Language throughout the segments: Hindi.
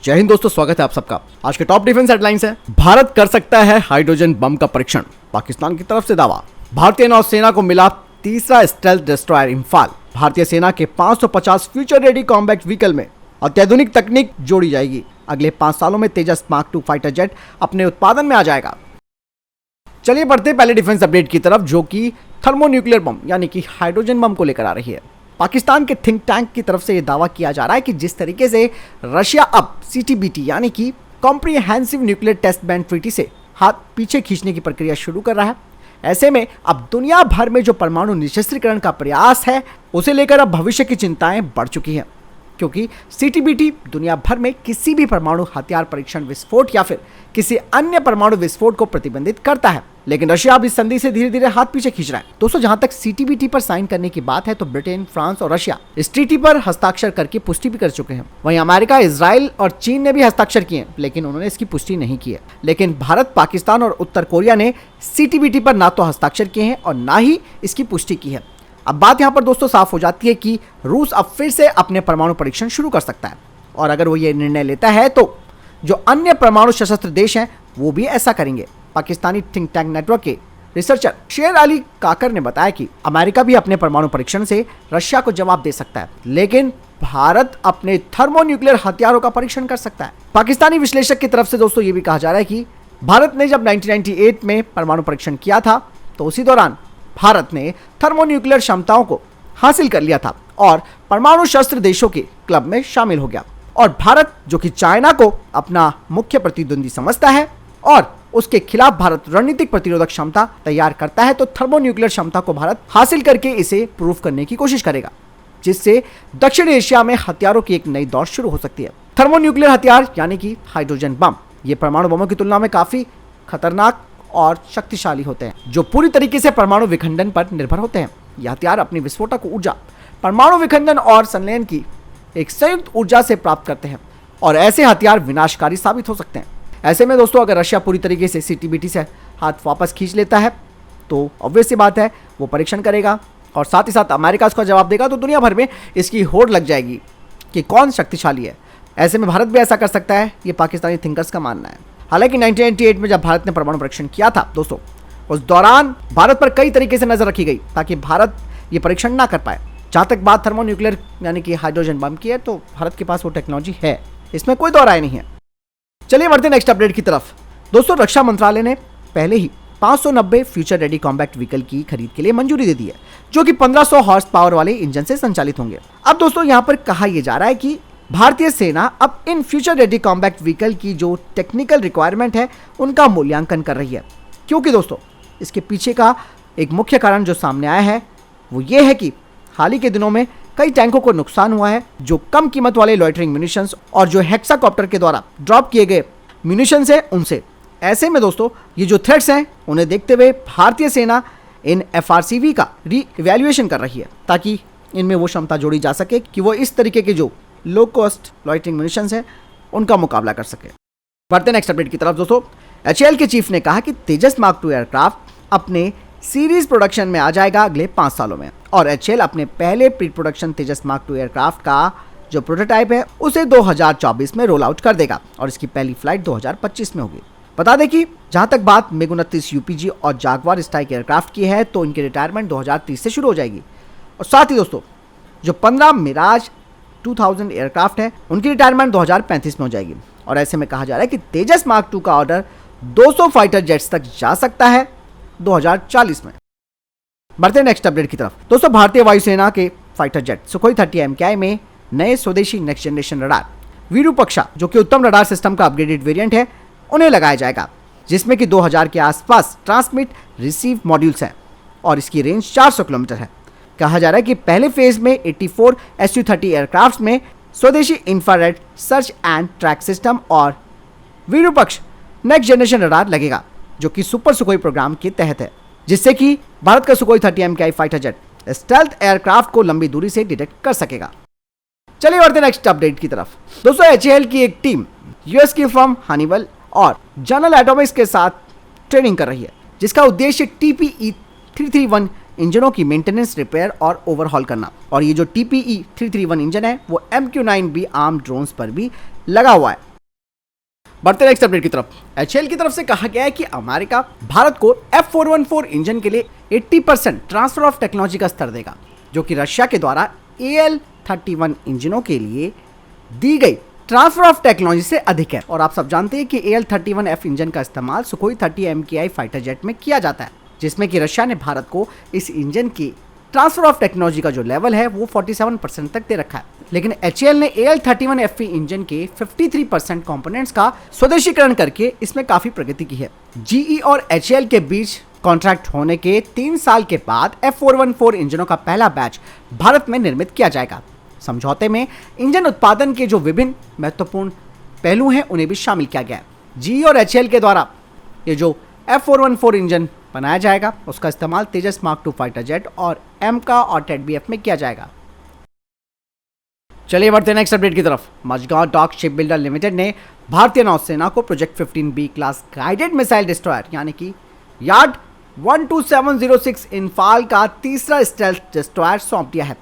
जय हिंद दोस्तों, स्वागत है आप सबका। आज के टॉप डिफेंस हेडलाइंस है। भारत कर सकता है हाइड्रोजन बम का परीक्षण, पाकिस्तान की तरफ से दावा। भारतीय नौसेना को मिला तीसरा स्टेल्थ डिस्ट्रॉयर इंफाल। भारतीय सेना के 550 फ्यूचर रेडी कॉम्बैट व्हीकल में अत्याधुनिक तकनीक जोड़ी जाएगी। अगले 5 सालों में तेजस मार्क 2 फाइटर जेट अपने उत्पादन में आ जाएगा। चलिए बढ़ते पहले डिफेंस अपडेट की तरफ, जो कि थर्मोन्यूक्लियर बम यानी कि हाइड्रोजन बम को लेकर आ रही है। पाकिस्तान के थिंक टैंक की तरफ से यह दावा किया जा रहा है कि जिस तरीके से रशिया अब सीटीबीटी यानी कि comprehensive nuclear test ban treaty से हाथ पीछे खींचने की प्रक्रिया शुरू कर रहा है, ऐसे में अब दुनिया भर में जो परमाणु निशस्त्रीकरण का प्रयास है उसे लेकर अब भविष्य की चिंताएं बढ़ चुकी हैं, क्योंकि सीटीबीटी दुनिया भर में किसी भी परमाणु हथियार परीक्षण विस्फोट या फिर किसी अन्य परमाणु विस्फोट को प्रतिबंधित करता है। लेकिन रशिया अब इस संधि से धीरे धीरे हाथ पीछे खींच रहा है। दोस्तों, जहां तक सीटीबीटी पर साइन करने की बात है तो ब्रिटेन, फ्रांस और रशिया इस ट्रीटी पर हस्ताक्षर करके पुष्टि भी कर चुके हैं। वहीं अमेरिका, इजराइल और चीन ने भी हस्ताक्षर किए, लेकिन उन्होंने इसकी पुष्टि नहीं की है। लेकिन भारत, पाकिस्तान और उत्तर कोरिया ने सीटीबीटी पर ना तो हस्ताक्षर किए हैं और ना ही इसकी पुष्टि की है। अब बात यहां पर दोस्तों साफ हो जाती है कि रूस अब फिर से अपने परमाणु परीक्षण शुरू कर सकता है, और अगर वो ये निर्णय लेता है तो जो अन्य परमाणु सशस्त्र देश हैं वो भी ऐसा करेंगे। पाकिस्तानी थिंक टैंक नेटवर्क के रिसर्चर शेर अली काकर ने बताया कि अमेरिका भी अपने परमाणु परीक्षण से रशिया को जवाब दे सकता है, लेकिन भारत अपने थर्मोन्यूक्लियर हथियारों का परीक्षण कर सकता है। पाकिस्तानी विश्लेषक की तरफ से दोस्तों ये भी कहा जा रहा है कि भारत ने जब 1998 में परमाणु परीक्षण किया था तो उसी दौरान भारत ने थर्मोन्यूक्लियर क्षमताओं को हासिल कर लिया था और परमाणु शस्त्र देशों के क्लब में शामिल हो गया। और भारत, जो कि चाइना को अपना मुख्य प्रतिद्वंदी समझता है और उसके खिलाफ भारत रणनीतिक प्रतिरोधक क्षमता तैयार करता है, तो थर्मोन्यूक्लियर क्षमता को भारत हासिल करके इसे प्रूव करने की कोशिश करेगा, जिससे दक्षिण एशिया में हथियारों की एक नई दौर शुरू हो सकती है। थर्मोन्यूक्लियर हथियार यानी कि हाइड्रोजन बम, ये परमाणु बमों की तुलना में काफी खतरनाक और शक्तिशाली होते हैं, जो पूरी तरीके से परमाणु विखंडन पर निर्भर होते हैं। यह हथियार अपनी विस्फोटक ऊर्जा परमाणु विखंडन और संलयन की एक संयुक्त ऊर्जा से प्राप्त करते हैं, और ऐसे हथियार विनाशकारी साबित हो सकते हैं। ऐसे में दोस्तों, अगर रशिया पूरी तरीके से सीटीबीटी से हाथ वापस खींच लेता है तो ऑब्वियस सी बात है वो परीक्षण करेगा, और साथ ही साथ अमेरिका उसका जवाब देगा, तो दुनिया भर में इसकी होड़ लग जाएगी कि कौन शक्तिशाली है। ऐसे में भारत भी ऐसा कर सकता है, ये पाकिस्तानी थिंकर्स का मानना है। हालांकि 1998 में जब भारत ने परमाणु परीक्षण किया था दोस्तों, उस दौरान भारत पर कई तरीके से नजर रखी गई ताकि भारत ये परीक्षण ना कर पाए। जहां तक बात थर्मोन्यूक्लियर यानी कि हाइड्रोजन बम की है, तो भारत के पास वो टेक्नोलॉजी है, इसमें कोई दो राय नहीं है। चलिए बढ़ते नेक्स्ट अपडेट की तरफ। दोस्तों, रक्षा मंत्रालय ने पहले ही 590 फ्यूचर रेडी कॉम्बैट व्हीकल की खरीद के लिए मंजूरी दे दी है, जो कि 1500 हॉर्स पावर वाले इंजन से संचालित होंगे। अब दोस्तों, यहां पर कहा यह जा रहा है कि भारतीय सेना अब in future ready combat vehicle की जो टेक्निकल रिक्वायरमेंट है उनका मूल्यांकन कर रही है, क्योंकि दोस्तों इसके पीछे का एक मुख्य कारण जो सामने आया है वो ये है कि हाल ही के दिनों में कई टैंकों को नुकसान हुआ है, जो कम कीमत वाले लॉइटरिंग म्यूनिशंस और जो हेक्साकॉप्टर के द्वारा ड्रॉप किए गए म्यूनिशंस है उनसे। ऐसे में दोस्तों ये जो थ्रेट्स हैं उन्हें देखते हुए भारतीय सेना इन FRCV का री इवैल्यूएशन कर रही है, ताकि इनमें वो क्षमता जोड़ी जा सके कि वो इस तरीके के जो लो कॉस्ट लॉइटरिंग म्यूनिशंस है उनका मुकाबला कर सके। बढ़ते नेक्स्ट अपडेट की तरफ। दोस्तों, HAL के चीफ ने कहा कि तेजस मार्क 2 एयरक्राफ्ट अपने सीरीज प्रोडक्शन में आ जाएगा अगले 5 सालों में, और HAL अपने पहले प्री प्रोडक्शन तेजस मार्क 2 एयरक्राफ्ट का जो प्रोटोटाइप है उसे 2024 में रोल आउट कर देगा, और इसकी पहली फ्लाइट 2025 में होगी। बता दें कि जहां तक बात MiG-29 UPG और जागवार स्ट्राइक एयरक्राफ्ट की है, तो इनकी रिटायरमेंट 2030 से शुरू हो जाएगी। और साथ ही दोस्तों, जो 15 मिराज 2000 एयरक्राफ्ट है उनकी रिटायरमेंट 2035 में हो जाएगी। और ऐसे में कहा जा रहा है कि तेजस मार्क 2 का ऑर्डर 200 फाइटर जेट्स तक जा सकता है 2040 में। बढ़ते नेक्स्ट अपडेट की तरफ। दोस्तों, भारतीय वायुसेना के फाइटर जेट सुखोई 30 MKI में नए स्वदेशी नेक्स्ट जनरेशन रडार विरूपक्षा, जो कि उत्तम रडार सिस्टम का अपग्रेडेड वेरिएंट है, उन्हें लगाया जाएगा, जिसमें कि 2000 के आसपास ट्रांसमिट रिसीव मॉड्यूल्स हैं और इसकी रेंज 400 किलोमीटर है। कहा जा रहा है कि पहले फेज में 84 Su-30 एयरक्राफ्ट में स्वदेशी infrared search and track system और विरूपक्ष नेक्स्ट जनरेशन रडार लगेगा, जो कि सुपर सुखोई प्रोग्राम के तहत है, जिससे कि भारत का Sukhoi 30 MKI fighter jet stealth aircraft को लंबी दूरी से डिटेक्ट कर सकेगा। चलिए बढ़ते नेक्स्ट अपडेट की तरफ। दोस्तों, HAL की एक टीम यूएस की फर्म हनीवेल और जनरल एटॉमिक्स के साथ ट्रेनिंग कर रही है, जिसका उद्देश्य TPE 331 इंजनों की मेंटेनेंस, रिपेयर और ओवरहॉल करना। और ये जो TPE 331 इंजन है वो MQ-9B आर्म ड्रोन्स पर भी लगा हुआ है। बढ़ते नेक्स्ट अपडेट की तरफ। HAL की तरफ से कहा गया है कि अमेरिका भारत को F414 इंजन के लिए 80% ट्रांसफर ऑफ टेक्नोलॉजी का स्तर देगा, जो कि रशिया के द्वारा AL-31 इंजनों के लिए दी गई ट्रांसफर ऑफ टेक्नोलॉजी से अधिक है। और आप सब जानते हैं कि AL-31F इंजन का इस्तेमाल सुखोई 30 MKI फाइटर जेट में किया जाता है, जिसमें कि रशिया ने भारत को इस इंजन की ट्रांसफर ऑफ टेक्नोलॉजी का जो लेवल है वो 47% तक दे रखा है। लेकिन HAL ने AL-31FE इंजन के 53% कंपोनेंट्स का स्वदेशीकरण करके इसमें काफी प्रगति की है। GE और HAL के बीच कॉन्ट्रैक्ट होने के 3 साल के बाद F414 इंजनों का पहला बैच भारत में निर्मित किया जाएगा। समझौते में इंजन उत्पादन के जो विभिन्न महत्वपूर्ण पहलू हैं उन्हें भी शामिल किया गया है। GE और HAL के द्वारा ये जो F414 इंजन बनाया जाएगा उसका इस्तेमाल तेजस मार्क 2 फाइटर जेट और एमका और टेडबीएफ में किया जाएगा। चलिए बढ़ते हैं नेक्स्ट अपडेट की तरफ। Mazagon dock ship builder limited ने भारतीय नौसेना को project 15B class guided missile destroyer यानी कि यार्ड 12706 इंफाल का तीसरा स्टेल्थ डिस्ट्रॉयर सौंप दिया है।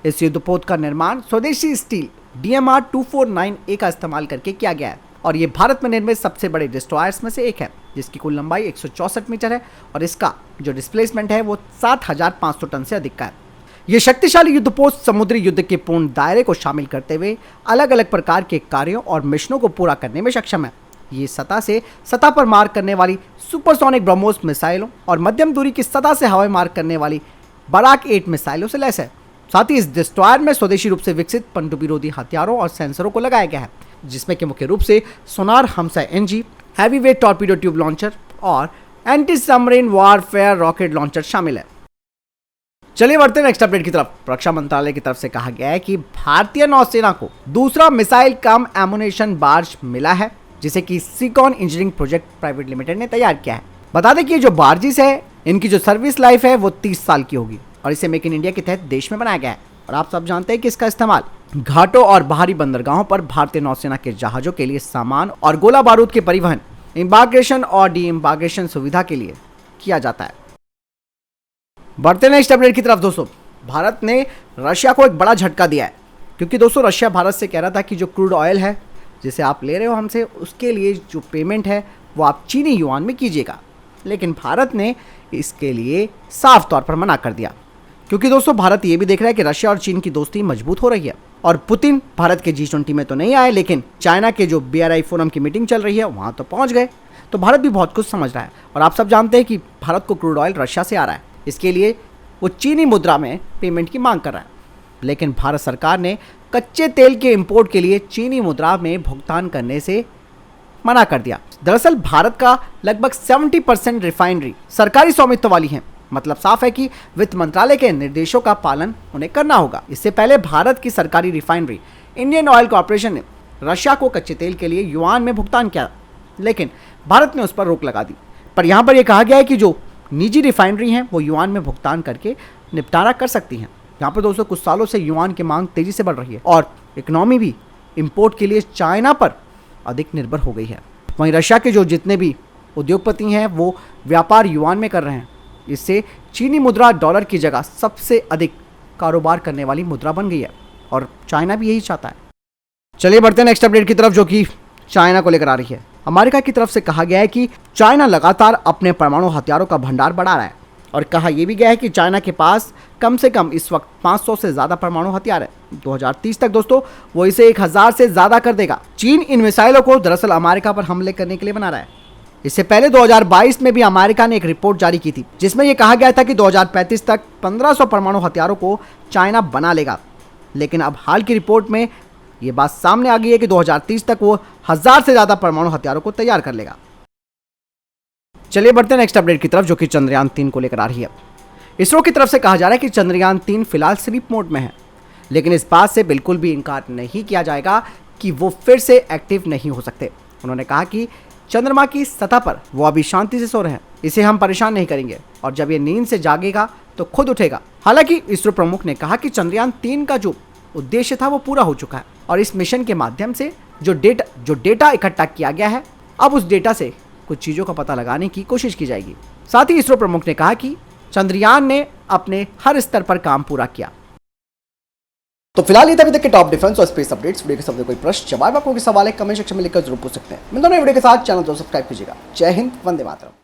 इस युद्धपोत का निर्माण स्वदेशी स्टील DMR 2498 का इस्तेमाल करके किया गया है और ये भारत में निर्मित सबसे बड़े डिस्ट्रॉयर्स में से एक है, जिसकी कुल लंबाई 164 मीटर है और इसका जो डिस्प्लेसमेंट है वो 7500 टन से अधिक का है। ये शक्तिशाली युद्धपोत समुद्री युद्ध के पूर्ण दायरे को शामिल करते हुए अलग अलग प्रकार के कार्यों और मिशनों को पूरा करने में सक्षम है। ये सतह से सतह पर मार करने वाली सुपरसोनिक ब्रह्मोस मिसाइलों और मध्यम दूरी की सतह से हवाई मार करने वाली बराक 8 मिसाइलों से लैस है। साथ ही इस डिस्ट्रॉयर में स्वदेशी रूप से विकसित पनडुब्बी विरोधी हथियारों और सेंसरों को लगाया गया है, जिसमें कि मुख्य रूप से sonar Humsa NG, heavy weight torpedo tube launcher और anti submarine warfare rocket launcher शामिल है। चलिए बढ़ते हैं नेक्स्ट अपडेट की तरफ। रक्षा मंत्रालय की तरफ से कहा गया है कि भारतीय नौसेना को दूसरा मिसाइल कम एमुनेशन बार्ज मिला है, जिसे कि सिकॉन इंजीनियरिंग प्रोजेक्ट प्राइवेट लिमिटेड ने तैयार किया है। बता दें कि जो बार्जिस है इनकी जो सर्विस लाइफ है वो 30 साल की होगी और इसे मेक इन इंडिया के तहत देश में बनाया गया है। और आप सब जानते हैं कि इसका इस्तेमाल घाटों और बाहरी बंदरगाहों पर भारतीय नौसेना के जहाजों के लिए सामान और गोला बारूद के परिवहन, एम्बार्केशन और डी एम्बार्केशन सुविधा के लिए किया जाता है। बढ़ते नेक्स्ट अपडेट की तरफ। दोस्तों, भारत ने रशिया को एक बड़ा झटका दिया है, क्योंकि दोस्तों रशिया भारत से कह रहा था कि जो क्रूड ऑयल है जिसे आप ले रहे हो हमसे, उसके लिए जो पेमेंट है वो आप चीनी युआन में कीजिएगा। लेकिन भारत ने इसके लिए साफ तौर पर मना कर दिया, क्योंकि दोस्तों भारत ये भी देख रहा है कि रशिया और चीन की दोस्ती मजबूत हो रही है और पुतिन भारत के G20 में तो नहीं आए, लेकिन चाइना के जो BRI फोरम की मीटिंग चल रही है वहां तो पहुंच गए। तो भारत भी बहुत कुछ समझ रहा है और आप सब जानते हैं कि भारत को क्रूड ऑयल रशिया से आ रहा है, इसके लिए वो चीनी मुद्रा में पेमेंट की मांग कर रहा है। लेकिन भारत सरकार ने कच्चे तेल के इंपोर्ट के लिए चीनी मुद्रा में भुगतान करने से मना कर दिया। दरअसल भारत का लगभग 70% रिफाइनरी सरकारी स्वामित्व वाली है। मतलब साफ है कि वित्त मंत्रालय के निर्देशों का पालन उन्हें करना होगा। इससे पहले भारत की सरकारी रिफाइनरी इंडियन ऑयल कॉर्पोरेशन ने रशिया को कच्चे तेल के लिए युआन में भुगतान किया, लेकिन भारत ने उस पर रोक लगा दी। पर यहाँ पर यह कहा गया है कि जो निजी रिफाइनरी हैं वो युआन में भुगतान करके निपटारा कर सकती हैं। यहाँ पर दोस्तों कुछ सालों से युआन की मांग तेजी से बढ़ रही है और इकोनॉमी भी इंपोर्ट के लिए चाइना पर अधिक निर्भर हो गई है। वहीं रशिया के जो जितने भी उद्योगपति हैं वो व्यापार युआन में कर रहे हैं। इससे चीनी मुद्रा डॉलर की जगह सबसे अधिक कारोबार करने वाली मुद्रा बन गई है और चाइना भी यही चाहता है। चलिए बढ़ते हैं नेक्स्ट अपडेट की तरफ, जो कि चाइना को लेकर आ रही है। अमेरिका की तरफ से कहा गया है कि चाइना लगातार अपने परमाणु हथियारों का भंडार बढ़ा रहा है और कहा यह भी गया है कि चाइना के पास कम से कम इस वक्त 500 से ज़्यादा परमाणु हथियार है। 2030 तक दोस्तों वो इसे 1000 से ज़्यादा कर देगा। चीन इन मिसाइलों को दरअसल अमेरिका पर हमले करने के लिए बना रहा है। इससे पहले 2022 में भी अमेरिका ने एक रिपोर्ट जारी की थी, जिसमें यह कहा गया था कि 2035 तक 1500 परमाणु हथियारों को चाइना बना लेगा। लेकिन अब हाल की रिपोर्ट में ये बात सामने आ गई है कि 2030 तक वो 1000 से ज़्यादा परमाणु हथियारों को तैयार कर लेगा। चलिए बढ़ते हैं नेक्स्ट अपडेट की तरफ, जो कि चंद्रयान 3 को लेकर आ रही है। इसरो की तरफ से कहा जा रहा है कि चंद्रयान 3 फिलहाल स्लीप मोड में है, लेकिन इस बात से बिल्कुल भी इनकार नहीं किया जाएगा कि वो फिर से एक्टिव नहीं हो सकते। उन्होंने कहा कि चंद्रमा की सतह पर वो अभी शांति से सो रहे हैं, इसे हम परेशान नहीं करेंगे और जब ये नींद से जागेगा तो खुद उठेगा। हालांकि इसरो प्रमुख ने कहा कि चंद्रयान 3 का जो उद्देश्य था वो पूरा हो चुका है और इस मिशन के माध्यम से जो डेटा इकट्ठा किया गया है, अब उस डेटा से कुछ चीज़ों का पता लगाने की कोशिश की जाएगी। साथ ही इसरो प्रमुख ने कहा कि चंद्रयान ने अपने हर स्तर पर काम पूरा किया। तो फिलहाल ये था अभी तक के टॉप डिफेंस और स्पेस अपडेट्स। वीडियो के सामने कोई प्रश्न जवाब आपको कोई सवाल है कमेंट सेक्शन में लिखकर जरूर पूछ सकते हैं। मैं दोनों वीडियो के साथ चैनल को सब्सक्राइब कीजिएगा। जय हिंद, वंदे मातरम।